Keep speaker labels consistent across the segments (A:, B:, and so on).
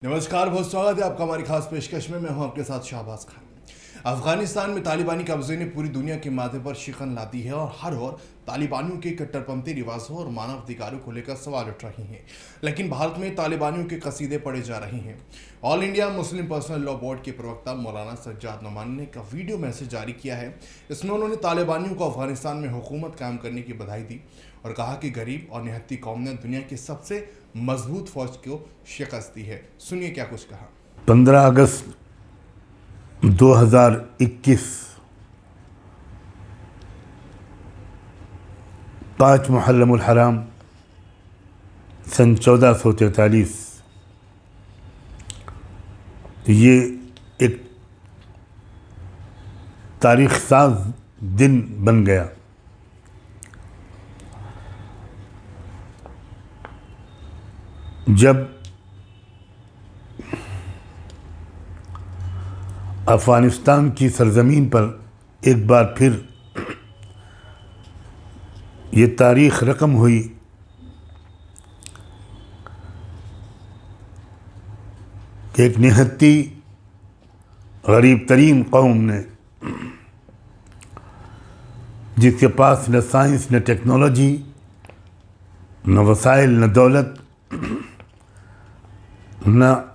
A: नमस्कार, बहुत स्वागत है आपका हमारी खास पेशकश में। मैं हूं आपके साथ शाहबाज खान। अफगानिस्तान में तालिबानी कब्जे ने पूरी दुनिया के माथे पर शिकन लादी है और हर ओर तालिबानियों के कट्टरपंथी रिवाजों और मानवाधिकारों को लेकर सवाल उठ रहे हैं। लेकिन भारत में तालिबानियों के कसीदे पढ़े जा रहे हैं। All India Muslim personal law board के प्रवक्ता मौलाना सज्जाद नोमानी ने एक वीडियो मैसेज जारी किया है। इसमें उन्होंने तालिबानियों को अफगानिस्तान में हुकूमत कायम करने की बधाई दी और कहा कि गरीब और निहत्ती कौम ने दुनिया की सबसे मजबूत फौज को शिकस्त दी है। सुनिए क्या कुछ कहा।
B: 15 अगस्त 2021 5 मुहर्रमुल हराम सन 1443 ये एक तारीख साज दिन बन गया। जब अफ़गानिस्तान की सरज़मीन पर एक बार फिर ये तारीख़ रकम हुई कि एक निहत्ती गरीब तरीन कौम ने, जिसके पास न साइंस न टेक्नोलॉजी न वसाइल न दौलत न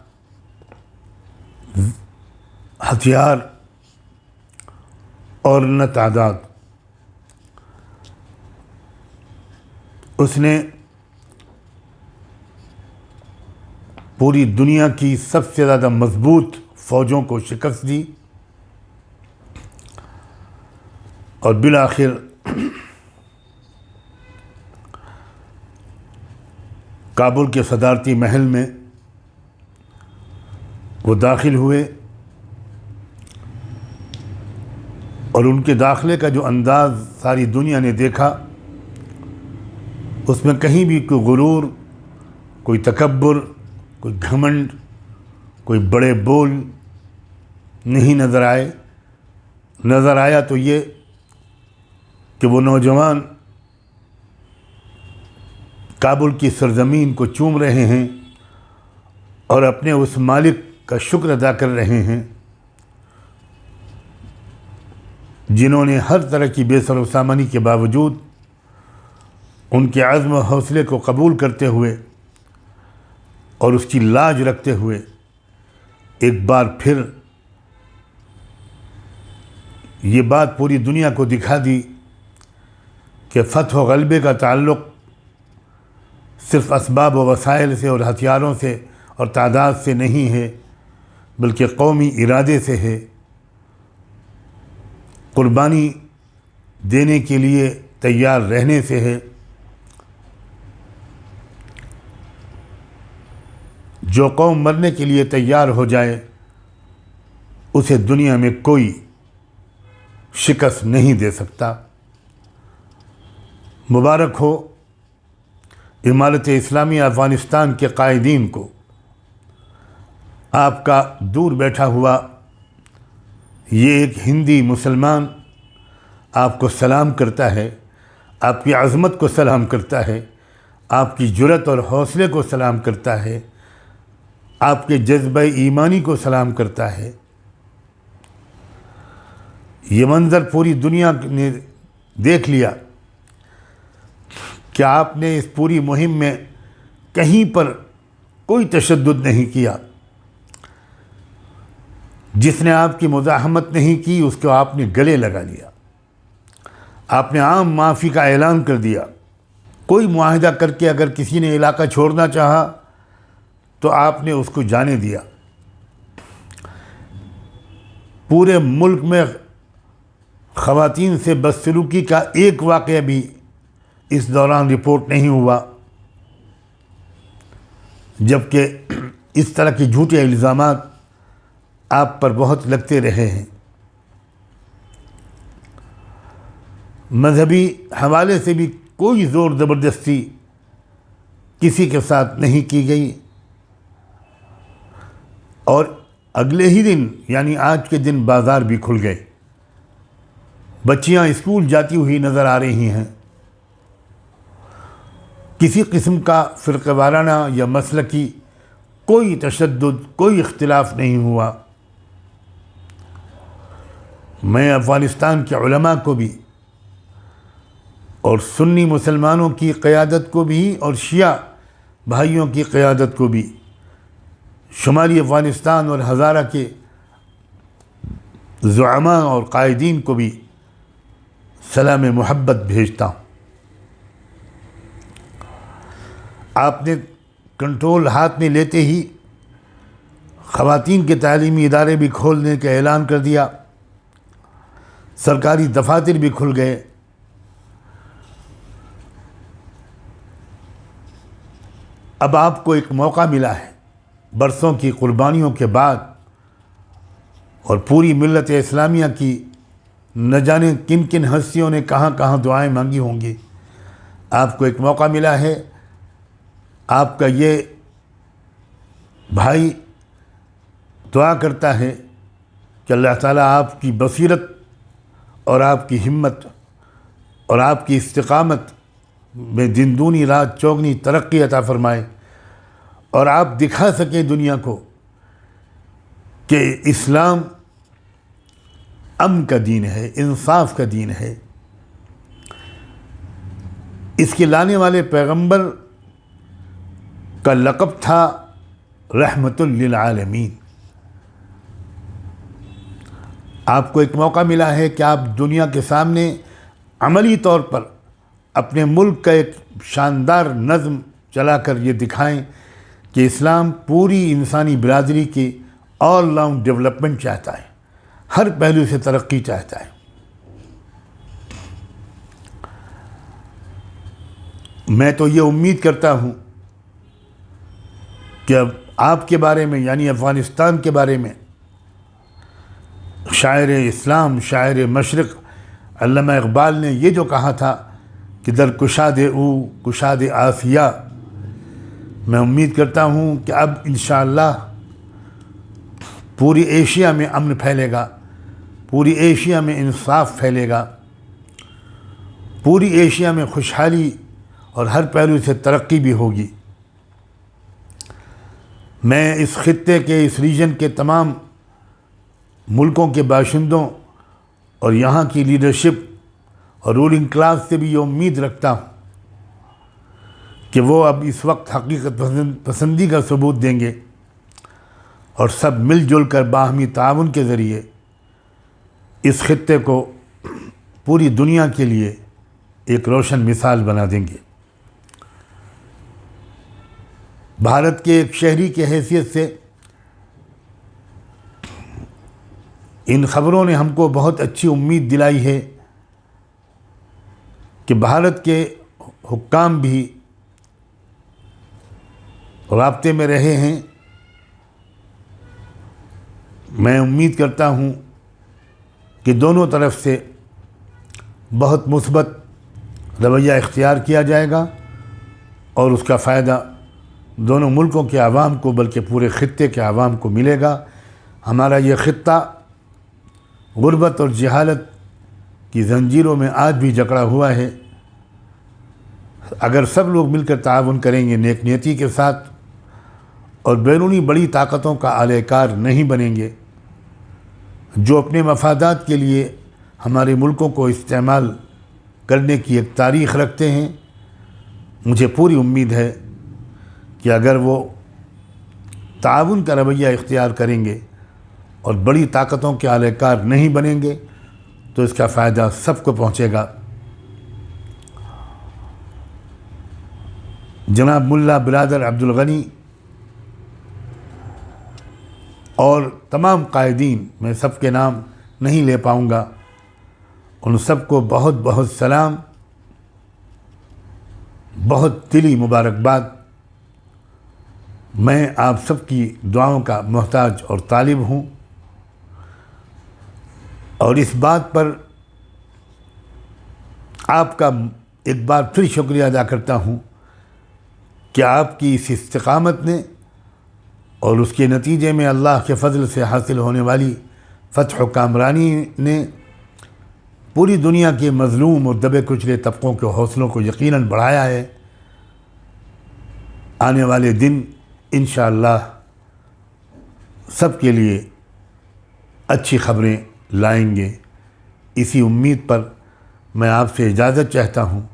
B: हथियार और न तादाद, उसने पूरी दुनिया की सबसे ज़्यादा मजबूत फ़ौजों को शिकस्त दी और बिलाखिर काबुल के सदारती महल में वो दाखिल हुए और उनके दाखिले का जो अंदाज़ सारी दुनिया ने देखा, उसमें कहीं भी कोई गुरूर, कोई तकब्बुर, कोई घमंड, कोई बड़े बोल नहीं नज़र आए। नज़र आया तो ये कि वो नौजवान काबुल की सरज़मीन को चूम रहे हैं और अपने उस मालिक का शुक्र अदा कर रहे हैं जिन्होंने हर तरह की बेसर सामानी के बावजूद उनके अज़्म व हौसले को कबूल करते हुए और उसकी लाज रखते हुए एक बार फिर ये बात पूरी दुनिया को दिखा दी कि फ़तह व ग़लबे का ताल्लुक़ सिर्फ़ असबाब व वसाइल से और हथियारों से और तादाद से नहीं है, बल्कि कौमी इरादे से है, कुर्बानी देने के लिए तैयार रहने से है। जो कौम मरने के लिए तैयार हो जाए उसे दुनिया में कोई शिकस्त नहीं दे सकता। मुबारक हो इमारत इस्लामी अफ़गानिस्तान के कायदीन को। आपका दूर बैठा हुआ ये एक हिंदी मुसलमान आपको सलाम करता है, आपकी अज़मत को सलाम करता है, आपकी जुरत और हौसले को सलाम करता है, आपके जज्बे ईमानी को सलाम करता है। ये मंज़र पूरी दुनिया ने देख लिया कि आपने इस पूरी मुहिम में कहीं पर कोई तशद्दुद नहीं किया। जिसने आपकी मुज़ाहमत नहीं की उसको आपने गले लगा लिया। आपने आम माफ़ी का ऐलान कर दिया। कोई मुआहिदा करके अगर किसी ने इलाका छोड़ना चाहा तो आपने उसको जाने दिया। पूरे मुल्क में ख़वातीन से बदसलूकी का एक वाक़या भी इस दौरान रिपोर्ट नहीं हुआ, जबकि इस तरह के झूठे इल्ज़ामात आप पर बहुत लगते रहे हैं। मजहबी हवाले से भी कोई ज़ोर ज़बरदस्ती किसी के साथ नहीं की गई और अगले ही दिन यानी आज के दिन बाज़ार भी खुल गए। बच्चियां स्कूल जाती हुई नज़र आ रही हैं। किसी किस्म का फ़िरक़ेवाराना या मसलकी کوئی تشدد، کوئی اختلاف نہیں ہوا۔ میں افغانستان کے علماء کو بھی اور سنی مسلمانوں کی قیادت کو بھی اور شیعہ بھائیوں کی قیادت کو بھی، شمالی افغانستان اور ہزارہ کے زعماء اور قائدین کو بھی سلام محبت بھیجتا ہوں۔ آپ نے کنٹرول ہاتھ میں لیتے ہی خواتین کے تعلیمی ادارے بھی کھولنے کا اعلان کر دیا، سرکاری دفاتر بھی کھل گئے۔ اب آپ کو ایک موقع ملا ہے برسوں کی قربانیوں کے بعد، اور پوری ملت اسلامیہ کی نہ جانے کن کن ہستیوں نے کہاں کہاں دعائیں مانگی ہوں گی، آپ کو ایک موقع ملا ہے۔ آپ کا یہ بھائی دعا کرتا ہے کہ اللہ تعالیٰ آپ کی بصیرت اور آپ کی ہمت اور آپ کی استقامت میں دن دونی رات چوگنی ترقی عطا فرمائے، اور آپ دکھا سکیں دنیا کو کہ اسلام امن کا دین ہے، انصاف کا دین ہے۔ اس کے لانے والے پیغمبر کا لقب تھا رحمت للعالمین۔ آپ کو ایک موقع ملا ہے کہ آپ دنیا کے سامنے عملی طور پر اپنے ملک کا ایک شاندار نظم چلا کر یہ دکھائیں کہ اسلام پوری انسانی برادری کی آل راؤنڈ ڈیولپمنٹ چاہتا ہے، ہر پہلو سے ترقی چاہتا ہے۔ میں تو یہ امید کرتا ہوں کہ اب آپ کے بارے میں، یعنی افغانستان کے بارے میں، شاعر اسلام، شاعر مشرق علامہ اقبال نے یہ جو کہا تھا کہ در کشاد او کشاد آسیہ، میں امید کرتا ہوں کہ اب انشاءاللہ پوری ایشیا میں امن پھیلے گا، پوری ایشیا میں انصاف پھیلے گا، پوری ایشیا میں خوشحالی اور ہر پہلو سے ترقی بھی ہوگی۔ میں اس خطے کے، اس ریجن کے تمام ملکوں کے باشندوں اور یہاں کی لیڈرشپ اور رولنگ کلاس سے بھی یہ امید رکھتا ہوں کہ وہ اب اس وقت حقیقت پسندی کا ثبوت دیں گے، اور سب مل جل کر باہمی تعاون کے ذریعے اس خطے کو پوری دنیا کے لیے ایک روشن مثال بنا دیں گے۔ بھارت کے ایک شہری کی حیثیت سے ان خبروں نے ہم کو بہت اچھی امید دلائی ہے کہ بھارت کے حکام بھی رابطے میں رہے ہیں۔ میں امید کرتا ہوں کہ دونوں طرف سے بہت مثبت رویہ اختیار کیا جائے گا، اور اس کا فائدہ دونوں ملکوں کے عوام کو بلکہ پورے خطے کے عوام کو ملے گا۔ ہمارا یہ خطہ غربت اور جہالت کی زنجیروں میں آج بھی جکڑا ہوا ہے۔ اگر سب لوگ مل کر تعاون کریں گے نیک نیتی کے ساتھ، اور بیرونی بڑی طاقتوں کا اعلی کار نہیں بنیں گے جو اپنے مفادات کے لیے ہمارے ملکوں کو استعمال کرنے کی ایک تاریخ رکھتے ہیں، مجھے پوری امید ہے کہ اگر وہ تعاون کا رویہ اختیار کریں گے اور بڑی طاقتوں کے اعلی کار نہیں بنیں گے تو اس کا فائدہ سب کو پہنچے گا۔ جناب ملا برادر عبدالغنی اور تمام قائدین، میں سب کے نام نہیں لے پاؤں گا، ان سب کو بہت بہت سلام، بہت دلی مبارکباد۔ میں آپ سب کی دعاؤں کا محتاج اور طالب ہوں، اور اس بات پر آپ کا ایک بار پھر شکریہ ادا کرتا ہوں کہ آپ کی اس استقامت نے اور اس کے نتیجے میں اللہ کے فضل سے حاصل ہونے والی فتح و کامرانی نے پوری دنیا کے مظلوم اور دبے کچلے طبقوں کے حوصلوں کو یقیناً بڑھایا ہے۔ آنے والے دن انشاءاللہ सब के लिए अच्छी खबरें लाएंगे। इसी उम्मीद पर मैं आपसे इजाज़त चाहता हूँ।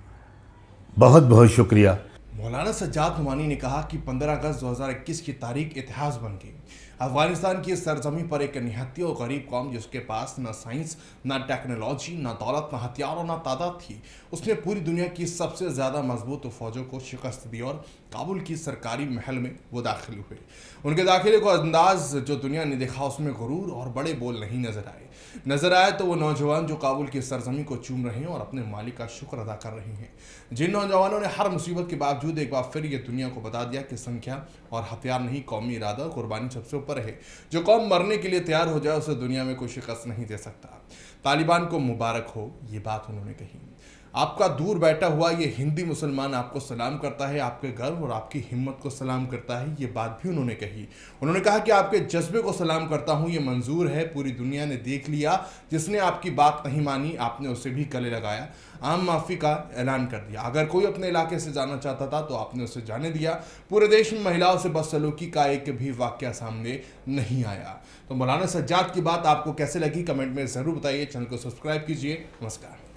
B: बहुत बहुत शुक्रिया।
A: मौलाना सज्जाद नुमानी ने कहा कि 15 अगस्त 2021 की तारीख इतिहास बन गई। अफगानिस्तान की सरजमी पर एक निहत्ती और गरीब कौम जिसके पास न साइंस, न टेक्नोलॉजी, न दौलत, न हथियार और न तादाद थी, उसने पूरी दुनिया की सबसे ज़्यादा मजबूत फौजों को शिकस्त दी और काबुल की सरकारी महल में वो दाखिल हुए। उनके दाखिले को अंदाज जो दुनिया ने देखा उसमें गुरूर और बड़े बोल नहीं नजर आए तो वो नौजवान जो काबुल की सरजमी को चूम रहे हैं और अपने मालिक का शुक्र अदा कर रहे हैं। जिन नौजवानों ने हर मुसीबत के बावजूद एक बार फिर ये दुनिया को बता दिया कि संख्या और हथियार नहीं, कौमी इरादा और कुर्बानी सबसे ऊपर है। जो कौम मरने के लिए तैयार हो जाए उसे दुनिया में कोई शिकस्त नहीं दे सकता। तालिबान को मुबारक हो, ये बात उन्होंने कही। आपका दूर बैठा हुआ ये हिंदी मुसलमान आपको सलाम करता है, आपके गर्व और आपकी हिम्मत को सलाम करता है, ये बात भी उन्होंने कही। उन्होंने कहा कि आपके जज्बे को सलाम करता हूँ, ये मंजूर है, पूरी दुनिया ने देख लिया। जिसने आपकी बात नहीं मानी आपने उसे भी गले लगाया, आम माफ़ी का ऐलान कर दिया। अगर कोई अपने इलाके से जाना चाहता था तो आपने उसे जाने दिया। पूरे देश में महिलाओं से बदसलूकी का एक भी वाकया सामने नहीं आया। तो मौलाना सज्जाद की बात आपको कैसे लगी कमेंट में ज़रूर बताइए। चैनल को सब्सक्राइब कीजिए। नमस्कार।